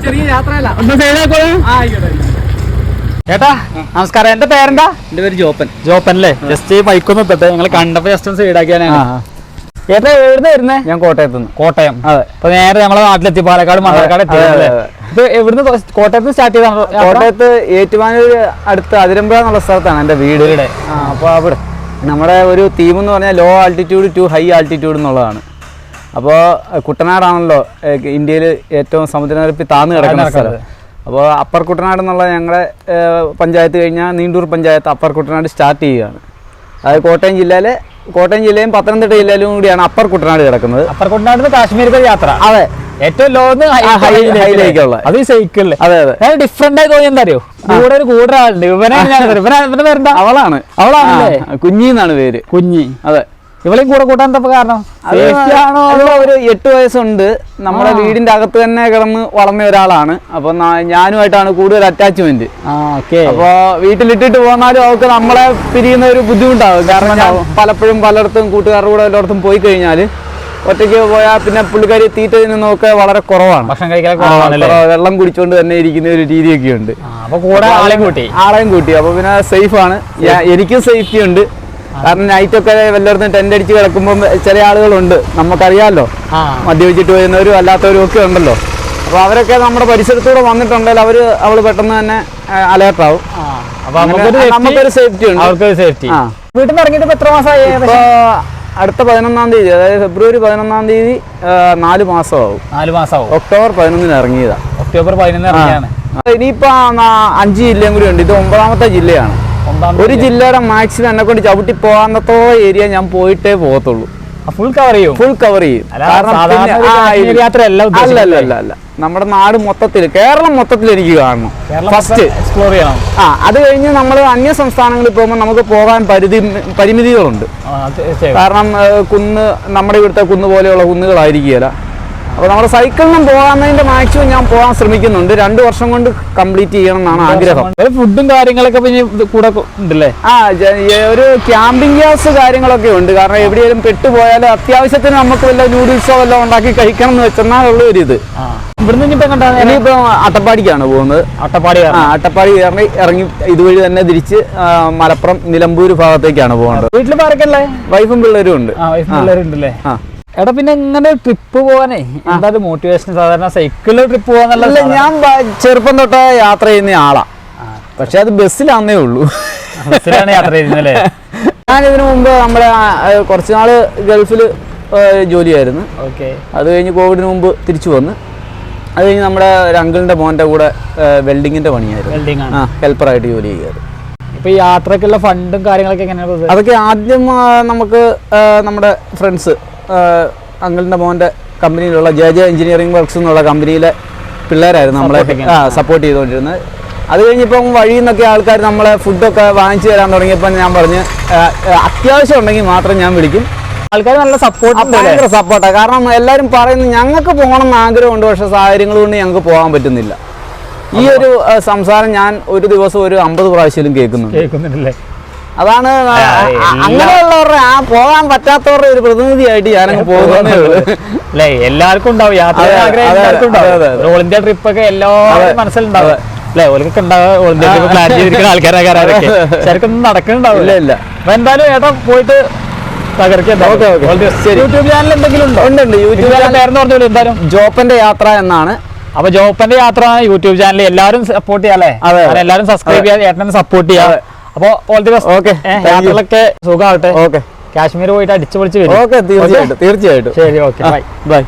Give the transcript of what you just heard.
ചെറിയ യാത്രയല്ല. ചേട്ടാ നമസ്കാരം, എന്റെ പേരെന്താ? എന്റെ പേര് ജോപ്പൻ. ജോപ്പൻ അല്ലേ? ജസ്റ്റ് ബൈക്കൊന്നും എത്തട്ടെ, ഞങ്ങൾ കണ്ടപ്പോ ജസ്റ്റ് ഒന്ന് സൈഡാക്കിയാണ്. ചേട്ടാ എവിടുന്ന് വരുന്നേ? ഞാൻ കോട്ടയത്ത് നിന്ന്. കോട്ടയം. അതെ. അപ്പൊ നേരെ നമ്മളെ നാട്ടിലെത്തി, പാലക്കാട് മണ്ണാർക്കാട് എത്തി. ഇപ്പൊ എവിടുന്ന് കോട്ടയത്ത് സ്റ്റാർട്ട് ചെയ്താണ്? കോട്ടയത്ത് ഏറ്റുമാനൂർ അടുത്ത് അതിരമ്പുഴ എന്നുള്ള സ്ഥലത്താണ് എന്റെ വീട്. അപ്പോൾ അവിടെ നമ്മുടെ ഒരു തീം എന്ന് പറഞ്ഞാൽ low altitude to high altitude എന്നുള്ളതാണ്. അപ്പോൾ കുട്ടനാടാണല്ലോ ഇന്ത്യയിൽ ഏറ്റവും സമുദ്രനിരപ്പിൽ താഴ്ന്നു കിടക്കുന്ന സ്ഥലം. അപ്പോൾ അപ്പർ കുട്ടനാട് എന്നുള്ള ഞങ്ങളുടെ പഞ്ചായത്ത് കഴിഞ്ഞാൽ നീണ്ടൂർ പഞ്ചായത്ത് അപ്പർ കുട്ടനാട് സ്റ്റാർട്ട് ചെയ്യുകയാണ്. അതായത് കോട്ടയം ജില്ലയും പത്തനംതിട്ട ജില്ലയിലും കൂടിയാണ് അപ്പർ കുട്ടനാട് കിടക്കുന്നത്. അപ്പർ കുട്ടനാട് കാശ്മീരിലെ യാത്ര. അതെ, ഏറ്റവും ലോന്ന് ഹൈയിലേക്കുള്ള അത് സൈക്കിളില്. അതെ അതെ. ഡിഫറെന്റ് ആയി തോന്നി എന്താ അറിയോ? കൂടെ ഒരു ആളുണ്ട്. ഇവനെ പേരെന്താ? അവളാണല്ലേ? കുഞ്ഞി എന്നാണ് പേര്. കുഞ്ഞി. അതെ. ഇവളെയും കൂടെ കൂട്ടാൻ എന്താ കാരണം? ഒരു 8 വയസ്സുണ്ട്. നമ്മുടെ വീടിന്റെ അകത്ത് തന്നെ കിടന്ന് വളർന്ന ഒരാളാണ്. അപ്പൊ ഞാനുമായിട്ടാണ് കൂടുതൽ അറ്റാച്ച്മെന്റ്. അപ്പൊ വീട്ടിലിട്ടിട്ട് പോന്നാലും അവർക്ക് നമ്മളെ പിരിയുന്ന ഒരു ബുദ്ധിമുട്ടാവും. കാരണം ഞാൻ പലപ്പോഴും പലയിടത്തും കൂട്ടുകാരുടെ കൂടെ എല്ലായിടത്തും പോയി കഴിഞ്ഞാല് ഒറ്റയ്ക്ക് പോയാൽ പിന്നെ പുള്ളിക്കാരി തീറ്റ നിന്നൊക്കെ വളരെ കുറവാണ്. ഭക്ഷണം കഴിക്കാൻ വെള്ളം കുടിച്ചോണ്ട് തന്നെ ഇരിക്കുന്ന ഒരു രീതിയൊക്കെ ഉണ്ട്. അപ്പൊ കൂടെ ആളെയും കൂട്ടി. അപ്പൊ പിന്നെ സേഫ് ആണ്, എനിക്കും സേഫ്റ്റി ഉണ്ട്. കാരണം നൈറ്റൊക്കെ വല്ലയിടത്തും ടെന്റ് അടിച്ച് കിടക്കുമ്പോൾ ചില ആളുകളുണ്ട്, നമുക്കറിയാമല്ലോ, മദ്യപിച്ചിട്ട് വരുന്നവരും അല്ലാത്തവരും ഒക്കെ ഉണ്ടല്ലോ. അപ്പോൾ അവരൊക്കെ നമ്മുടെ പരിസരത്തൂടെ വന്നിട്ടുണ്ടെങ്കിൽ അവള് പെട്ടെന്ന് തന്നെ അലേർട്ടാവും. നമുക്കൊരു സേഫ്റ്റി ഉണ്ട്. അവർക്കൊരു സേഫ്റ്റി. വീട്ടിൽ നിന്ന് ഇറങ്ങിയിട്ട് എത്ര മാസമായി? ഇപ്പോൾ അടുത്ത 11-ാം തീയതി, അതായത് ഫെബ്രുവരി 11-ാം തീയതി 4 മാസമാവും. 4 മാസമാവും. ഒക്ടോബർ 11-ന് ഇറങ്ങിയതാ. ഒക്ടോബർ 11 ഇറങ്ങിയാണ്. ഇനിയിപ്പോ 5 ജില്ലയും കൂടി ഉണ്ട്. ഇത് 9ാമത്തെ ജില്ലയാണ്. ഒരു ജില്ലയുടെ മാക്സിമം എന്നെ കൊണ്ട് ചവിട്ടി പോകാന്നത്തോളം ഏരിയ ഞാൻ പോയിട്ടേ പോകത്തുള്ളൂ. ഫുൾ കവർ ചെയ്യും. അല്ല, നമ്മുടെ നാട് മൊത്തത്തിൽ, കേരളം മൊത്തത്തിൽ എനിക്ക് കാണണം. ഫസ്റ്റ് എക്സ്പ്ലോർ ചെയ്യണം. അത് കഴിഞ്ഞ് നമ്മൾ അന്യ സംസ്ഥാനങ്ങളിൽ പോകുമ്പോൾ നമുക്ക് പോകാൻ പരിമിതികളുണ്ട്. കാരണം നമ്മുടെ ഇവിടുത്തെ കുന്ന് പോലെയുള്ള കുന്നുകളായിരിക്കുകയില്ല. അപ്പോൾ നമ്മുടെ സൈക്കിളിനും പോകാന്നതിന്റെ മാക്സിമം ഞാൻ പോകാൻ ശ്രമിക്കുന്നുണ്ട്. 2 വർഷം കൊണ്ട് കംപ്ലീറ്റ് ചെയ്യണം എന്നാണ് ആഗ്രഹം. ഫുഡും കാര്യങ്ങളൊക്കെ കൂടെ ഉണ്ടല്ലേ? ഒരു ക്യാമ്പിംഗ് ഗ്യാസ് കാര്യങ്ങളൊക്കെ ഉണ്ട്. കാരണം എവിടെയെങ്കിലും പെട്ടുപോയാലും അത്യാവശ്യത്തിന് നമുക്ക് വല്ല നൂഡിൽസോ വല്ലതും ഉണ്ടാക്കി കഴിക്കണം എന്ന് വെച്ചെന്നാൽ ഉള്ള ഒരു ഇത്. ഇവിടുന്ന് ഇനിയിപ്പോ അട്ടപ്പാടിക്കാണ് പോകുന്നത്. അട്ടപ്പാടി ഇറങ്ങി ഇതുവഴി തന്നെ തിരിച്ച് മലപ്പുറം നിലമ്പൂർ ഭാഗത്തേക്കാണ് പോകുന്നത്. വീട്ടിൽ പാരക്കല്ലേ? വൈഫും പിള്ളേരും ഉണ്ട്. പിള്ളേരുണ്ടല്ലേ? എടാ, പിന്നെ ഇങ്ങനെ ട്രിപ്പ് പോവാനേ എന്തായാലും മോട്ടിവേഷൻ? സാധാരണ സൈക്കിളിൽ ട്രിപ്പ് പോവാന്നല്ല. ഞാൻ ചെറുപ്പം തൊട്ട് യാത്ര ചെയ്യുന്ന ആളാ. പക്ഷെ അത് ബസ്സിലാന്നേ ഉള്ളൂ. ബസ്സിലാണ് യാത്ര ചെയ്യുന്നല്ലേ? ഞാൻ ഇതിനു മുമ്പ് നമ്മുടെ കുറച്ച് നാള് ഗൾഫില് ജോലിയായിരുന്നു. അത് കഴിഞ്ഞ് കോവിഡിന് മുമ്പ് തിരിച്ചു വന്ന്, അത് കഴിഞ്ഞ് നമ്മുടെ ഒരു അങ്കിളിന്റെ മോന്റെ കൂടെ വെൽഡിങ്ങിന്റെ പണിയായിരുന്നു. ഹെൽപ്പറായിട്ട് ജോലി ചെയ്യാറ്. ഇപ്പൊ ഈ യാത്രക്കുള്ള ഫണ്ടും കാര്യങ്ങളൊക്കെ എങ്ങനെയാണ്? അതൊക്കെ ആദ്യം നമുക്ക് നമ്മുടെ ഫ്രണ്ട്സ്, അങ്കിളിന്റെ മോന്റെ കമ്പനിയിലുള്ള JJ എഞ്ചിനീയറിംഗ് വർക്ക്സ് എന്നുള്ള കമ്പനിയിലെ പിള്ളേരായിരുന്നു നമ്മളെ സപ്പോർട്ട് ചെയ്തുകൊണ്ടിരുന്നത്. അത് കഴിഞ്ഞിപ്പം വഴിയിൽ നിന്നൊക്കെ ആൾക്കാർ നമ്മളെ ഫുഡൊക്കെ വാങ്ങിച്ചു തരാൻ തുടങ്ങിയപ്പോൾ ഞാൻ പറഞ്ഞ് അത്യാവശ്യം ഉണ്ടെങ്കിൽ മാത്രം ഞാൻ വിളിക്കും. ആൾക്കാർ നല്ല ഭയങ്കര സപ്പോർട്ടാണ്. കാരണം എല്ലാവരും പറയുന്നത് ഞങ്ങൾക്ക് പോകണം എന്ന് ആഗ്രഹമുണ്ട്, പക്ഷെ സാഹചര്യങ്ങൾ കൊണ്ട് ഞങ്ങൾക്ക് പോകാൻ പറ്റുന്നില്ല. ഈ ഒരു സംസാരം ഞാൻ ഒരു ദിവസം ഒരു 50 പ്രാവശ്യം കേൾക്കുന്നുണ്ടല്ലേ? അതാണ് അങ്ങനെയുള്ളവരുടെ പോകാൻ പറ്റാത്തവരുടെ ഒരു പ്രതിനിധിയായിട്ട് ഞാനങ്ങ് പോകുന്നേ ഉള്ളൂ. അല്ലേ? എല്ലാവർക്കും ഉണ്ടാവും യാത്ര ആഗ്രഹം. ഓൾ ഇന്ത്യ ട്രിപ്പ് ഒക്കെ എല്ലാവരും മനസ്സിലുണ്ടാവും അല്ലെ? ഓർക്കൊക്കെ ഉണ്ടാവുക ഓൾ ഇന്ത്യ ട്രിപ്പ് പ്ലാൻ ചെയ്തിരിക്കുന്ന ആൾക്കാരൊക്കെ ശരിക്കൊന്നും നടക്കുന്നുണ്ടാവില്ല. അപ്പൊ എന്തായാലും ഏട്ടാ പോയിട്ട് യൂട്യൂബ് ചാനൽ എന്തെങ്കിലും ഉണ്ടോ? ഉണ്ട്. യൂട്യൂബ് ചാനൽ പേരെന്ന് പറഞ്ഞോളൂ. എന്തായാലും ജോപ്പന്റെ യാത്ര എന്നാണ്. അപ്പൊ ജോപ്പന്റെ യാത്ര യൂട്യൂബ് ചാനൽ എല്ലാവരും സപ്പോർട്ട് ചെയ്യാം അല്ലേ? എല്ലാവരും സബ്സ്ക്രൈബ് ചെയ്യാൻ, ഏട്ടനെ സപ്പോർട്ട് ചെയ്യാം. അപ്പൊ ഓൾ ദി ബെസ്റ്റ്. ഓക്കെ, യാത്രകളൊക്കെ സുഖമാവട്ടെ. ഓക്കെ, കാശ്മീർ പോയിട്ട് അടിച്ചു പൊളിച്ച് വരും. ഓക്കെ, തീർച്ചയായിട്ടും. ശരി, ഓക്കെ, ബൈ.